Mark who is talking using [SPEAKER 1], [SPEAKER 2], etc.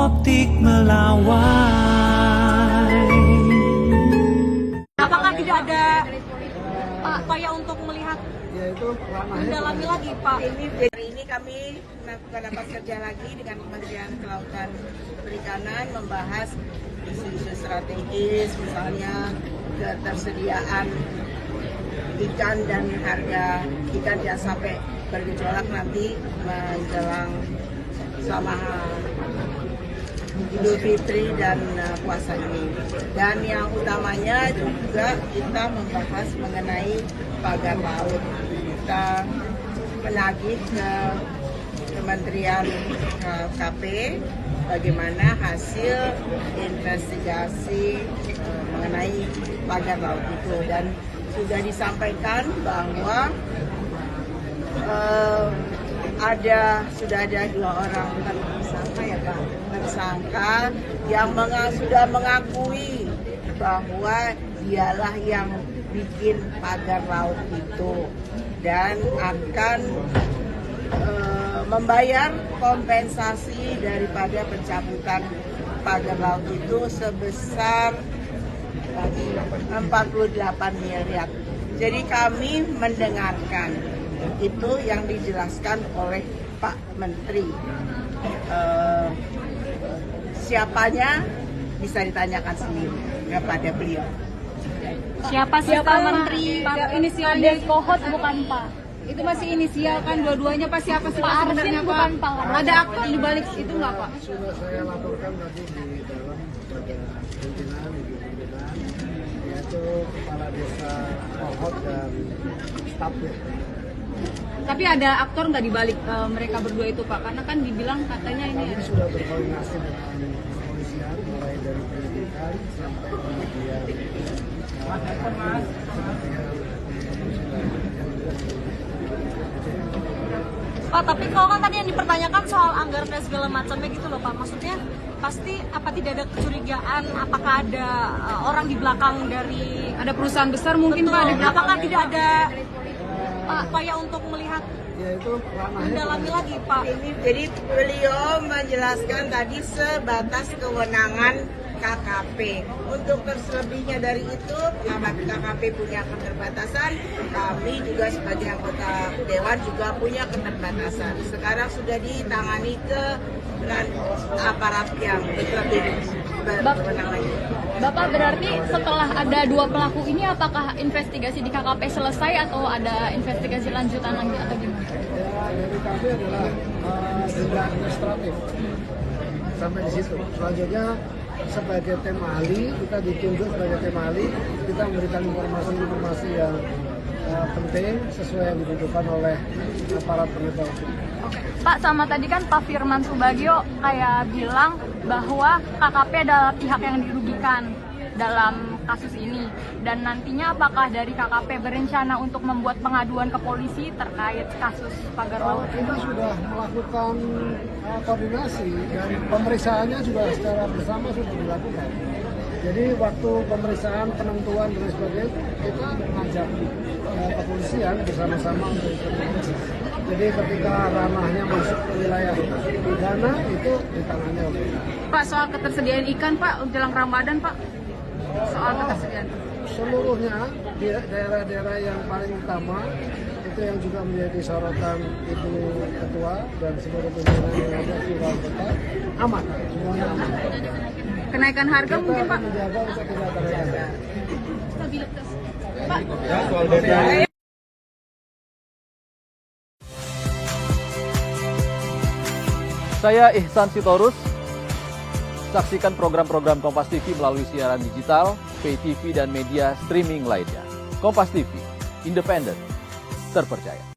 [SPEAKER 1] optik melawai.
[SPEAKER 2] Apakah tidak ada upaya untuk melihat mendalami lagi Pak?
[SPEAKER 3] Hari ini kami melakukan rapat kerja lagi dengan Kementerian Kelautan Perikanan membahas isu-isu strategis, misalnya ketersediaan ikan dan harga ikan jangan sampai bergejolak nanti menjelang selama Idul Fitri dan puasa ini. Dan yang utamanya juga kita membahas mengenai pagar laut. Kita menagih ke Kementerian KP bagaimana hasil investigasi mengenai pagar laut itu, dan sudah disampaikan bahwa sudah ada 2 orang tersangka ya Pak, tersangka yang sudah mengakui bahwa dialah yang bikin pagar laut itu dan akan membayar kompensasi daripada pencabutan pagar laut itu sebesar 48 miliar. Jadi kami mendengarkan itu yang dijelaskan oleh Pak Menteri. Siapanya bisa ditanyakan sendiri kepada beliau.
[SPEAKER 2] Siapa Pak Menteri?
[SPEAKER 4] Pak inisialnya Kohot bukan Pak. Itu masih inisial kan dua-duanya Pak, siapa sih Pak sebenarnya Pak?
[SPEAKER 2] Bukan Pak.
[SPEAKER 4] Ada aktor di balik itu nggak Pak?
[SPEAKER 5] Sudah saya laporkan tadi di dalam pimpinan yaitu kepala desa Kohot dan stafnya.
[SPEAKER 4] Tapi ada aktor nggak di balik mereka berdua itu Pak? Karena kan dibilang katanya ini.
[SPEAKER 5] Kami sudah berkoordinasi dengan kepolisian mulai dari penyidikan sampai kemudian
[SPEAKER 2] Pak, tapi kalau kan tadi yang dipertanyakan soal anggaran dan segala macamnya gitu loh Pak, maksudnya pasti apa tidak ada kecurigaan, apakah ada orang di belakang dari
[SPEAKER 4] Ada perusahaan besar mungkin
[SPEAKER 2] betul,
[SPEAKER 4] Pak ada di belakang.
[SPEAKER 2] apakah tidak ada upaya untuk melihat
[SPEAKER 5] yaitu ranahnya
[SPEAKER 2] mendalami lagi Pak?
[SPEAKER 3] Jadi beliau menjelaskan tadi sebatas kewenangan KKP. Untuk terselebihnya dari itu, karena KKP punya keterbatasan, kami juga sebagai anggota Dewan juga punya keterbatasan. Sekarang sudah ditangani ke aparat yang lebih berwenang.
[SPEAKER 4] Bapak berarti setelah ada 2 pelaku ini apakah investigasi di KKP selesai atau ada investigasi lanjutan lagi atau gimana?
[SPEAKER 5] ya, dari kami adalah tindak administratif sampai di situ. Selanjutnya sebagai tim ahli, kita ditunjuk sebagai tim ahli, kita memberikan informasi yang penting sesuai yang dibutuhkan oleh aparat penegak hukum.
[SPEAKER 4] Oke. Pak, sama tadi kan Pak Firman Subagio kayak bilang bahwa KKP adalah pihak yang dirugikan dalam kasus ini, dan nantinya apakah dari KKP berencana untuk membuat pengaduan ke polisi terkait kasus pagar laut?
[SPEAKER 5] Kita sudah melakukan koordinasi dan pemeriksaannya juga secara bersama sudah dilakukan. Jadi waktu pemeriksaan, penentuan dan sebagainya kita mengajak kepolisian bersama-sama untuk memeriksa. Jadi ketika ranahnya masuk ke wilayah pidana itu ditangani oleh
[SPEAKER 4] Pak, soal ketersediaan ikan Pak jelang Ramadan Pak, soal ketersediaan.
[SPEAKER 5] seluruhnya di daerah-daerah yang paling utama itu yang juga menjadi sorotan Ibu Ketua dan seluruh pimpinan yang ada di luar kota aman, semuanya aman.
[SPEAKER 4] Kenaikan harga
[SPEAKER 5] Kita
[SPEAKER 4] mungkin Pak?
[SPEAKER 5] akan menjaga untuk tidak terjadi.
[SPEAKER 4] Stabilitas. Pak,
[SPEAKER 6] Saya Ihsan Sitorus. Saksikan program-program Kompas TV melalui siaran digital, pay TV, dan media streaming lainnya. Kompas TV, independen, terpercaya.